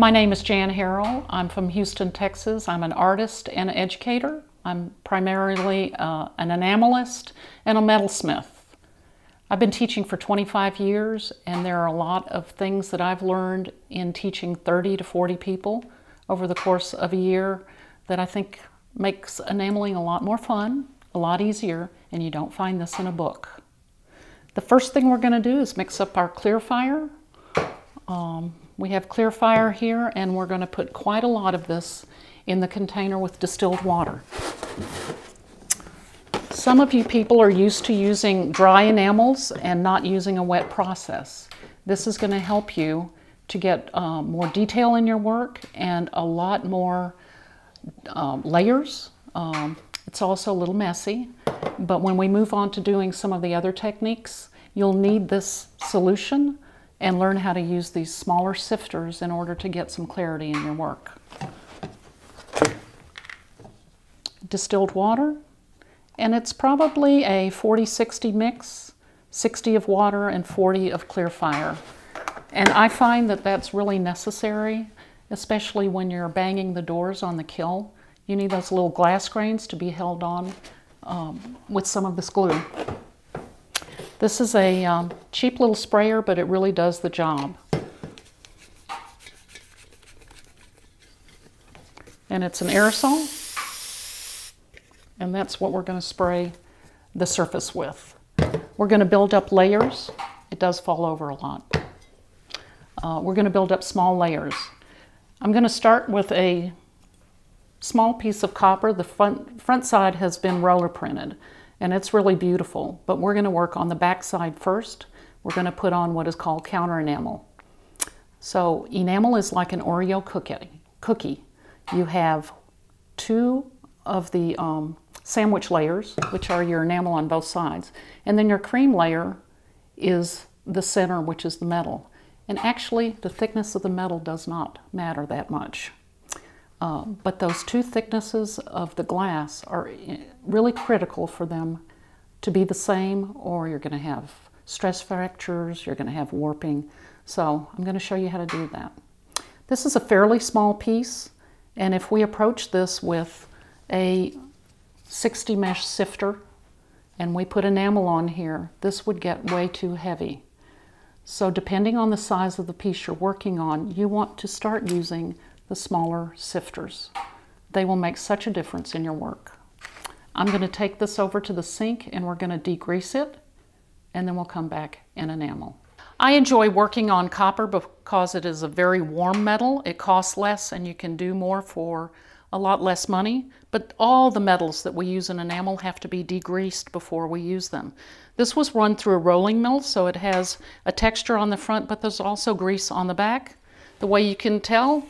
My name is Jan Harrell. I'm from Houston, Texas. I'm an artist and an educator. I'm primarily an enamelist and a metalsmith. I've been teaching for 25 years, and there are a lot of things that I've learned in teaching 30 to 40 people over the course of a year that I think makes enameling a lot more fun, a lot easier, and you don't find this in a book. The first thing we're going to do is mix up our clear fire. We have clear fire here, and we're going to put quite a lot of this in the container with distilled water. Some of you people are used to using dry enamels and not using a wet process. This is going to help you to get more detail in your work and a lot more layers. It's also a little messy, but when we move on to doing some of the other techniques, you'll need this solution and learn how to use these smaller sifters in order to get some clarity in your work. Distilled water, and it's probably a 40-60 mix, 60 of water and 40 of clear fire. And I find that that's really necessary, especially when you're banging the doors on the kiln. You need those little glass grains to be held on with some of this glue. This is a cheap little sprayer, but it really does the job. And it's an aerosol, and that's what we're going to spray the surface with. We're going to build up layers. It does fall over a lot. We're going to build up small layers. I'm going to start with a small piece of copper. The front side has been roller printed, and it's really beautiful, but we're going to work on the back side first. We're going to put on what is called counter enamel. So enamel is like an Oreo cookie. You have two of the sandwich layers, which are your enamel on both sides, and then your cream layer is the center, which is the metal. And actually, the thickness of the metal does not matter that much. But those two thicknesses of the glass are really critical for them to be the same, or you're going to have stress fractures, you're going to have warping. So I'm going to show you how to do that. This is a fairly small piece, and if we approach this with a 60 mesh sifter and we put enamel on here, this would get way too heavy. So depending on the size of the piece you're working on, you want to start using the smaller sifters. They will make such a difference in your work. I'm going to take this over to the sink and we're going to degrease it, and then we'll come back and enamel. I enjoy working on copper because it is a very warm metal. It costs less and you can do more for a lot less money, but all the metals that we use in enamel have to be degreased before we use them. This was run through a rolling mill, so it has a texture on the front, but there's also grease on the back. The way you can tell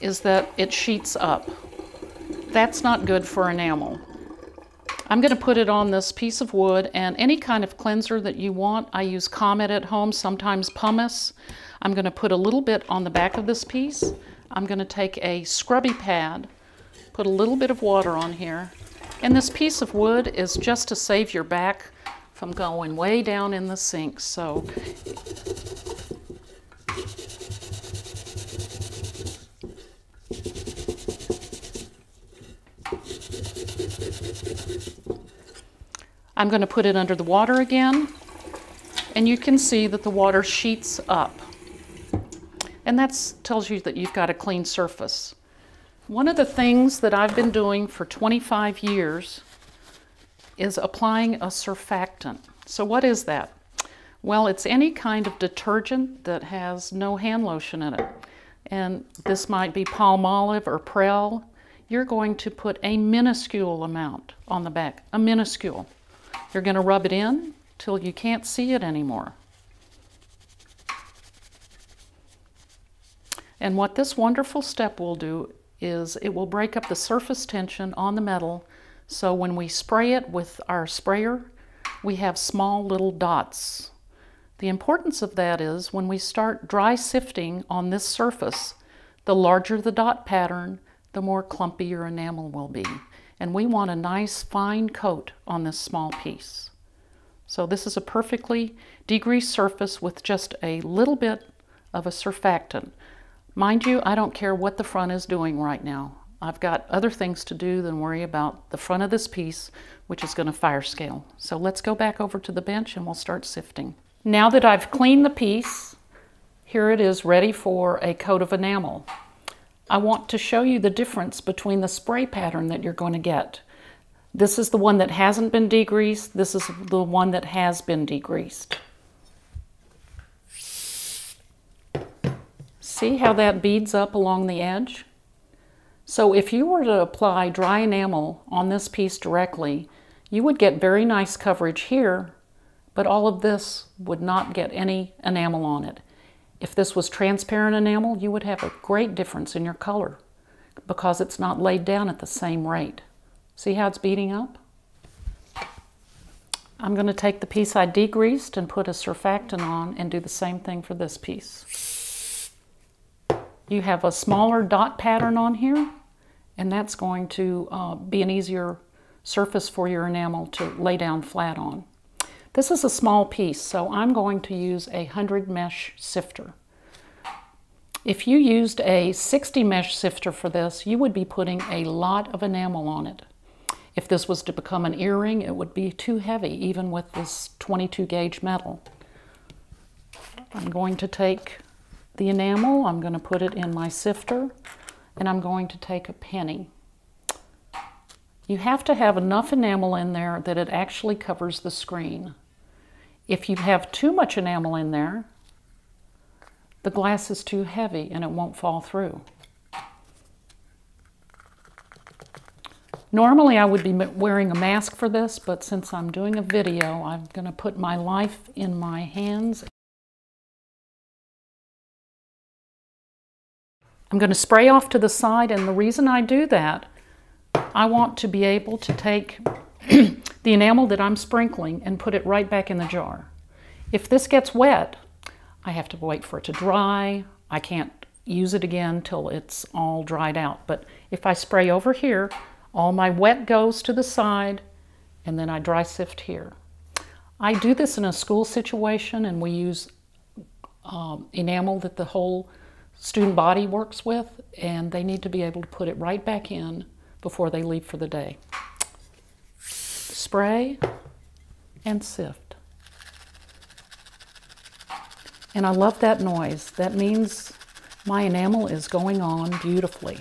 is that it sheets up. That's not good for enamel. I'm going to put it on this piece of wood, and any kind of cleanser that you want. I use Comet at home, sometimes pumice. I'm going to put a little bit on the back of this piece. I'm going to take a scrubby pad, put a little bit of water on here, and this piece of wood is just to save your back from going way down in the sink. So I'm going to put it under the water again, and you can see that the water sheets up. And that tells you that you've got a clean surface. One of the things that I've been doing for 25 years is applying a surfactant. So what is that? Well, it's any kind of detergent that has no hand lotion in it. And this might be Palmolive or Prel. You're going to put a minuscule amount on the back, a minuscule. You're going to rub it in till you can't see it anymore. And what this wonderful step will do is it will break up the surface tension on the metal, so when we spray it with our sprayer, we have small little dots. The importance of that is when we start dry sifting on this surface, the larger the dot pattern, the more clumpy your enamel will be. And we want a nice fine coat on this small piece. So this is a perfectly degreased surface with just a little bit of a surfactant. Mind you, I don't care what the front is doing right now. I've got other things to do than worry about the front of this piece, which is going to fire scale. So let's go back over to the bench and we'll start sifting. Now that I've cleaned the piece, here it is ready for a coat of enamel. I want to show you the difference between the spray pattern that you're going to get. This is the one that hasn't been degreased. This is the one that has been degreased. See how that beads up along the edge? So if you were to apply dry enamel on this piece directly, you would get very nice coverage here, but all of this would not get any enamel on it. If this was transparent enamel, you would have a great difference in your color because it's not laid down at the same rate. See how it's beading up? I'm going to take the piece I degreased and put a surfactant on and do the same thing for this piece. You have a smaller dot pattern on here, and that's going to be an easier surface for your enamel to lay down flat on. This is a small piece, so I'm going to use a 100 mesh sifter. If you used a 60 mesh sifter for this, you would be putting a lot of enamel on it. If this was to become an earring, it would be too heavy, even with this 22 gauge metal. I'm going to take the enamel, I'm going to put it in my sifter, and I'm going to take a penny. You have to have enough enamel in there that it actually covers the screen. If you have too much enamel in there, the glass is too heavy and it won't fall through. Normally I would be wearing a mask for this, but since I'm doing a video, I'm going to put my life in my hands. I'm going to spray off to the side, and the reason I do that, I want to be able to take the enamel that I'm sprinkling and put it right back in the jar. If this gets wet, I have to wait for it to dry. I can't use it again till it's all dried out. But if I spray over here, all my wet goes to the side, and then I dry sift here. I do this in a school situation, and we use enamel that the whole student body works with, and they need to be able to put it right back in before they leave for the day. Spray and sift. And I love that noise. That means my enamel is going on beautifully.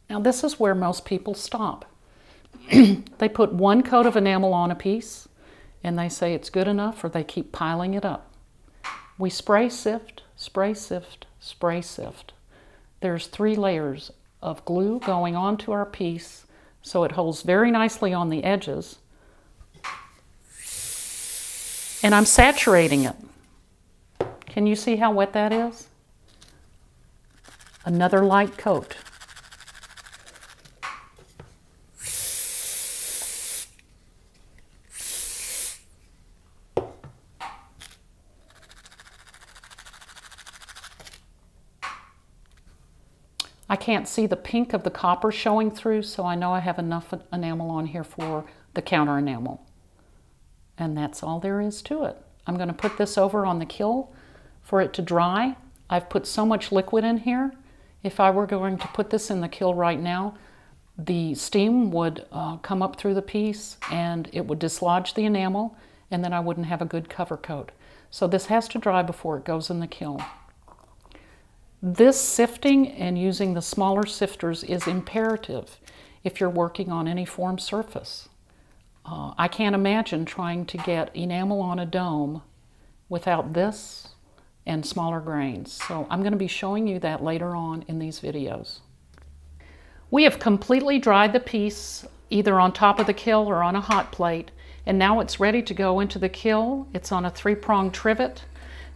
Now this is where most people stop. They put one coat of enamel on a piece and they say it's good enough, or they keep piling it up. We spray sift, spray sift, spray sift. There's 3 layers of glue going onto our piece so it holds very nicely on the edges. And I'm saturating it. Can you see how wet that is? Another light coat. I can't see the pink of the copper showing through, so I know I have enough enamel on here for the counter enamel. And that's all there is to it. I'm going to put this over on the kiln for it to dry. I've put so much liquid in here. If I were going to put this in the kiln right now, the steam would come up through the piece and it would dislodge the enamel, and then I wouldn't have a good cover coat. So this has to dry before it goes in the kiln. This sifting and using the smaller sifters is imperative if you're working on any form surface. I can't imagine trying to get enamel on a dome without this and smaller grains. So I'm going to be showing you that later on in these videos. We have completely dried the piece either on top of the kiln or on a hot plate, and now it's ready to go into the kiln. It's on a 3-prong trivet.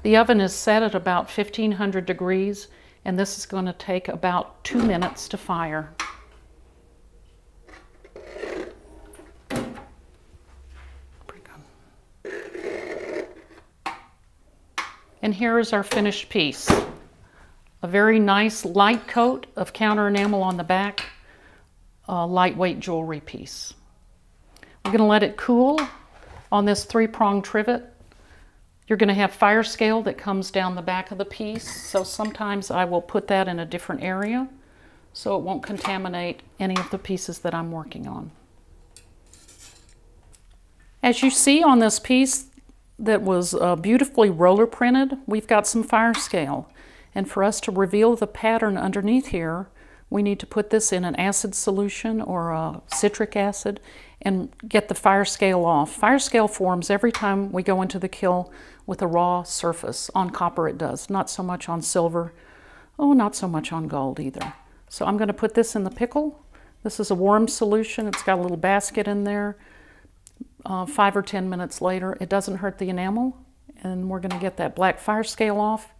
The oven is set at about 1500 degrees, and this is going to take about 2 minutes to fire. And here is our finished piece. A very nice light coat of counter enamel on the back, a lightweight jewelry piece. We're going to let it cool on this 3-prong trivet You're going to have fire scale that comes down the back of the piece, so sometimes I will put that in a different area so it won't contaminate any of the pieces that I'm working on. As you see on this piece that was beautifully roller printed, we've got some fire scale. And for us to reveal the pattern underneath here, we need to put this in an acid solution or a citric acid and get the fire scale off. Fire scale forms every time we go into the kiln with a raw surface. On copper it does, not so much on silver. Oh, not so much on gold either. So I'm going to put this in the pickle. This is a warm solution. It's got a little basket in there. 5 or 10 minutes later, it doesn't hurt the enamel, and we're going to get that black fire scale off.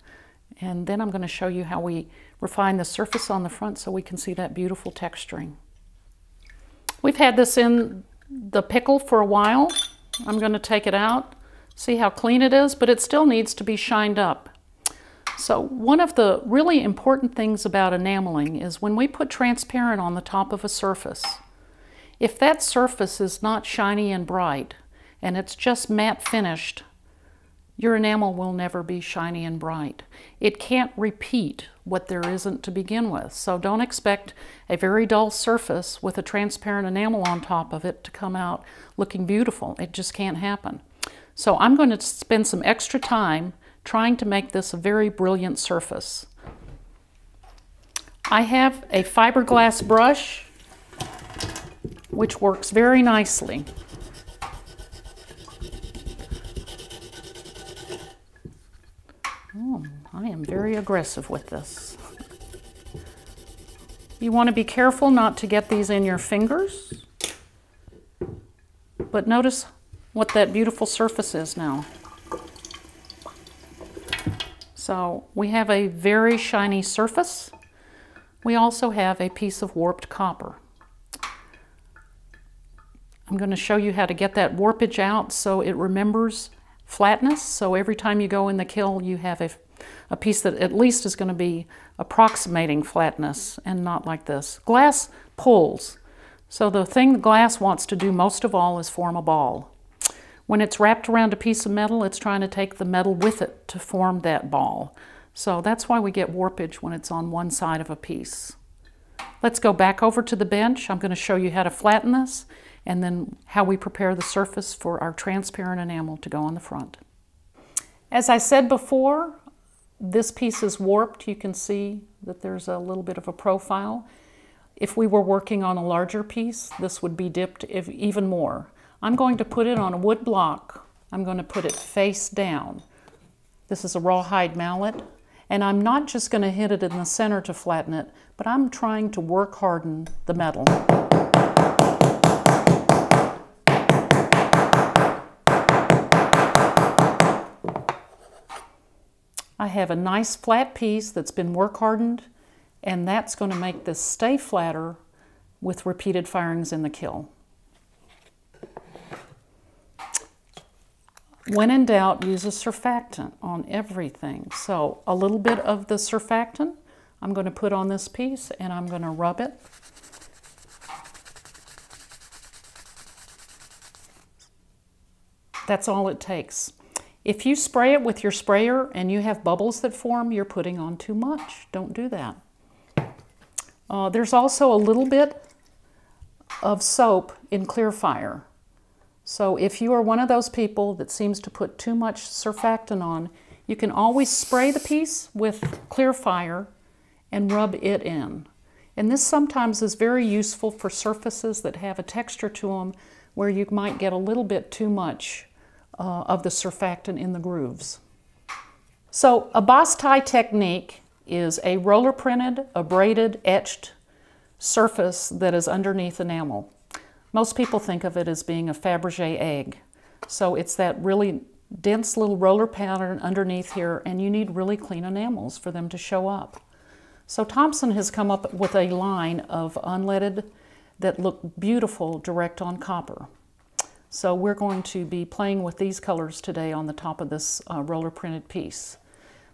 And then I'm going to show you how we refine the surface on the front so we can see that beautiful texturing. We've had this in the pickle for a while. I'm going to take it out, see how clean it is, but it still needs to be shined up. So one of the really important things about enameling is when we put transparent on the top of a surface, if that surface is not shiny and bright and it's just matte finished, your enamel will never be shiny and bright. It can't repeat what there isn't to begin with. So don't expect a very dull surface with a transparent enamel on top of it to come out looking beautiful. It just can't happen. So I'm going to spend some extra time trying to make this a very brilliant surface. I have a fiberglass brush which works very nicely. Oh, I am very aggressive with this. You want to be careful not to get these in your fingers, but notice what that beautiful surface is now. So we have a very shiny surface. We also have a piece of warped copper. I'm going to show you how to get that warpage out so it remembers flatness. So every time you go in the kiln, you have a piece that at least is going to be approximating flatness and not like this. Glass pulls. So the thing the glass wants to do most of all is form a ball. When it's wrapped around a piece of metal, it's trying to take the metal with it to form that ball. So that's why we get warpage when it's on one side of a piece. Let's go back over to the bench. I'm going to show you how to flatten this and then how we prepare the surface for our transparent enamel to go on the front. As I said before, this piece is warped. You can see that there's a little bit of a profile. If we were working on a larger piece, this would be dipped even more. I'm going to put it on a wood block. I'm going to put it face down. This is a rawhide mallet, and I'm not just going to hit it in the center to flatten it, but I'm trying to work harden the metal. I have a nice flat piece that's been work hardened, and that's going to make this stay flatter with repeated firings in the kiln. When in doubt, use a surfactant on everything. So a little bit of the surfactant I'm going to put on this piece, and I'm going to rub it. That's all it takes. If you spray it with your sprayer and you have bubbles that form, you're putting on too much. Don't do that. There's also a little bit of soap in clear fire. So if you are one of those people that seems to put too much surfactant on, you can always spray the piece with clear fire and rub it in. And this sometimes is very useful for surfaces that have a texture to them where you might get a little bit too much of the surfactant in the grooves. So a Basse Taille technique is a roller printed, abraded, etched surface that is underneath enamel. Most people think of it as being a Fabergé egg. So it's that really dense little roller pattern underneath here, and you need really clean enamels for them to show up. So Thompson has come up with a line of unleaded that look beautiful direct on copper. So we're going to be playing with these colors today on the top of this roller printed piece.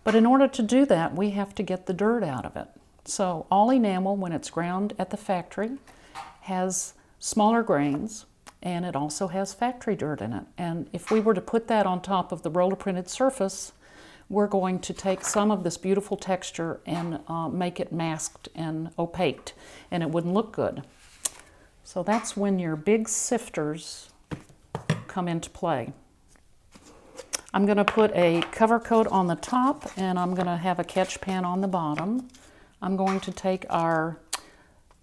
But in order to do that, we have to get the dirt out of it. So all enamel, when it's ground at the factory, has smaller grains, and it also has factory dirt in it. And if we were to put that on top of the roller printed surface, we're going to take some of this beautiful texture and make it masked and opaqued, and it wouldn't look good. So that's when your big sifters come into play. I'm going to put a cover coat on the top, and I'm going to have a catch pan on the bottom. I'm going to take our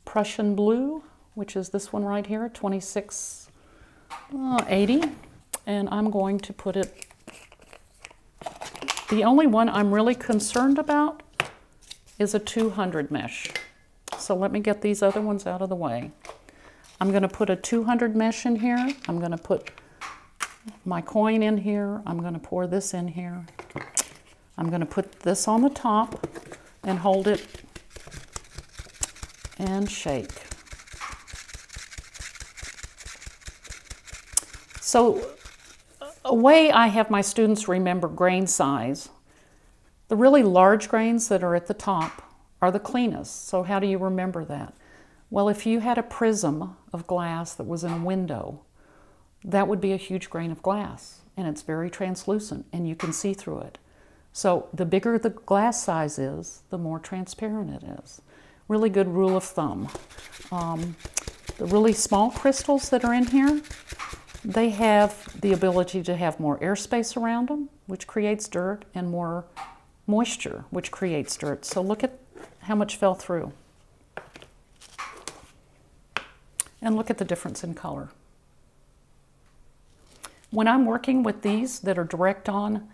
Prussian blue, which is this one right here, 2680, and I'm going to put it. The only one I'm really concerned about is a 200 mesh. So let me get these other ones out of the way. I'm going to put a 200 mesh in here. I'm going to put my coin in here. I'm going to pour this in here. I'm going to put this on the top and hold it and shake. So a way I have my students remember grain size, the really large grains that are at the top are the cleanest. So how do you remember that? Well, if you had a prism of glass that was in a window, that would be a huge grain of glass, and it's very translucent and you can see through it. So the bigger the glass size is, the more transparent it is. Really good rule of thumb. The really small crystals that are in here, they have the ability to have more airspace around them, which creates dirt, and more moisture, which creates dirt. So look at how much fell through. And look at the difference in color. When I'm working with these that are direct on,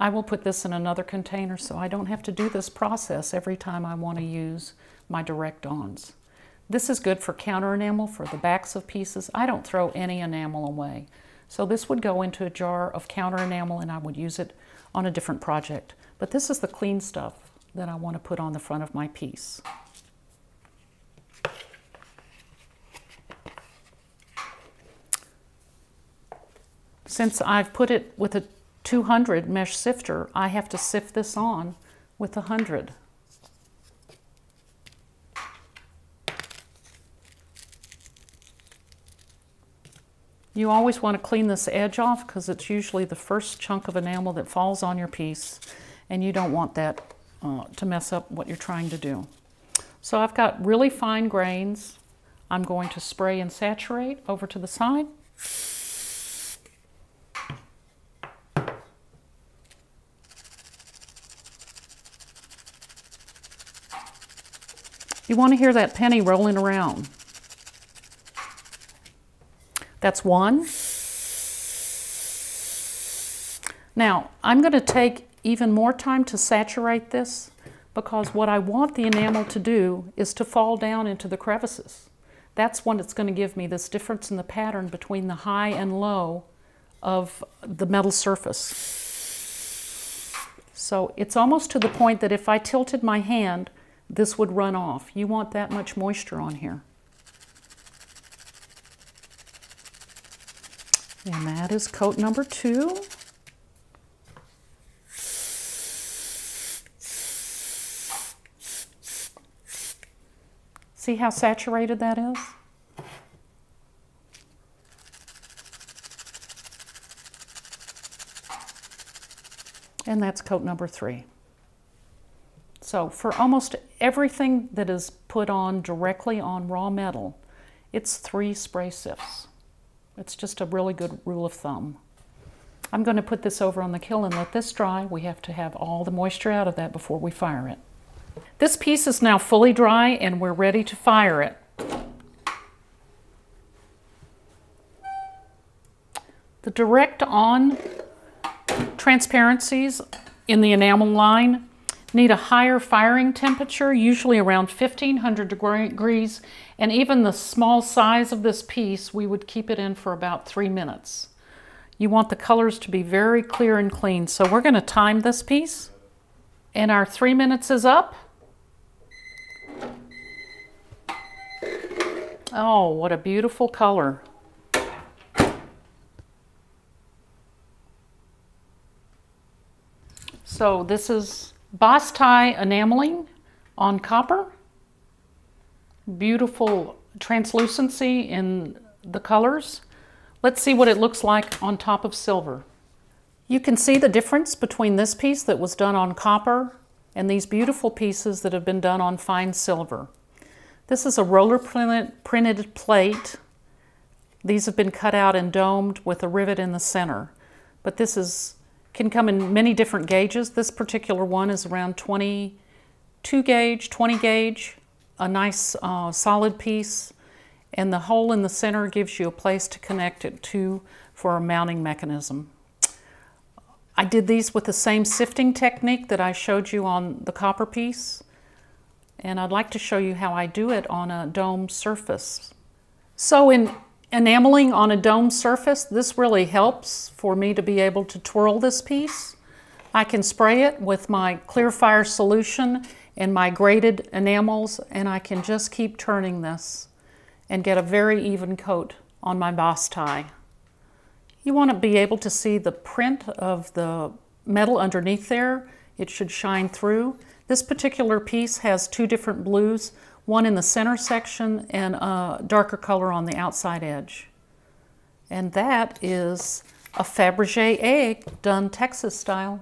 I will put this in another container so I don't have to do this process every time I want to use my direct ons. This is good for counter enamel, for the backs of pieces. I don't throw any enamel away. So this would go into a jar of counter enamel and I would use it on a different project. But this is the clean stuff that I want to put on the front of my piece. Since I've put it with a 200 mesh sifter, I have to sift this on with 100. You always want to clean this edge off because it's usually the first chunk of enamel that falls on your piece, and you don't want that to mess up what you're trying to do. So I've got really fine grains. I'm going to spray and saturate over to the side. You want to hear that penny rolling around. That's one. Now, I'm going to take even more time to saturate this because what I want the enamel to do is to fall down into the crevices. That's when it's going to give me this difference in the pattern between the high and low of the metal surface. So it's almost to the point that if I tilted my hand, this would run off. You want that much moisture on here. And that is coat number 2. See how saturated that is? And that's coat number 3. So for almost everything that is put on directly on raw metal, it's 3 spray sifts. It's just a really good rule of thumb. I'm going to put this over on the kiln and let this dry. We have to have all the moisture out of that before we fire it. This piece is now fully dry and we're ready to fire it. The direct on transparencies in the enamel line need a higher firing temperature, usually around 1500 degrees, and even the small size of this piece, we would keep it in for about 3 minutes. You want the colors to be very clear and clean, so we're going to time this piece, and our 3 minutes is up. Oh, what a beautiful color. So this is Basse Taille Enamelling on copper. Beautiful translucency in the colors. Let's see what it looks like on top of silver. You can see the difference between this piece that was done on copper and these beautiful pieces that have been done on fine silver. This is a roller printed plate. These have been cut out and domed with a rivet in the center. But this can come in many different gauges. This particular one is around 22 gauge, 20 gauge, a nice solid piece. And the hole in the center gives you a place to connect it to for a mounting mechanism. I did these with the same sifting technique that I showed you on the copper piece. And I'd like to show you how I do it on a domed surface. So in enameling on a domed surface, this really helps for me to be able to twirl this piece. I can spray it with my clear fire solution and my graded enamels, and I can just keep turning this and get a very even coat on my Basse Taille. You want to be able to see the print of the metal underneath there. It should shine through. This particular piece has two different blues, one in the center section and a darker color on the outside edge. And that is a Fabergé egg done Texas style.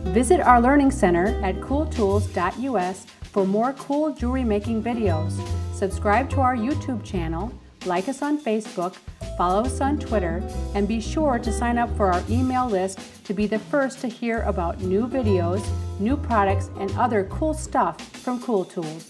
Visit our Learning Center at cooltools.us for more cool jewelry making videos. Subscribe to our YouTube channel, like us on Facebook, follow us on Twitter, and be sure to sign up for our email list to be the first to hear about new videos, new products, and other cool stuff from Cool Tools.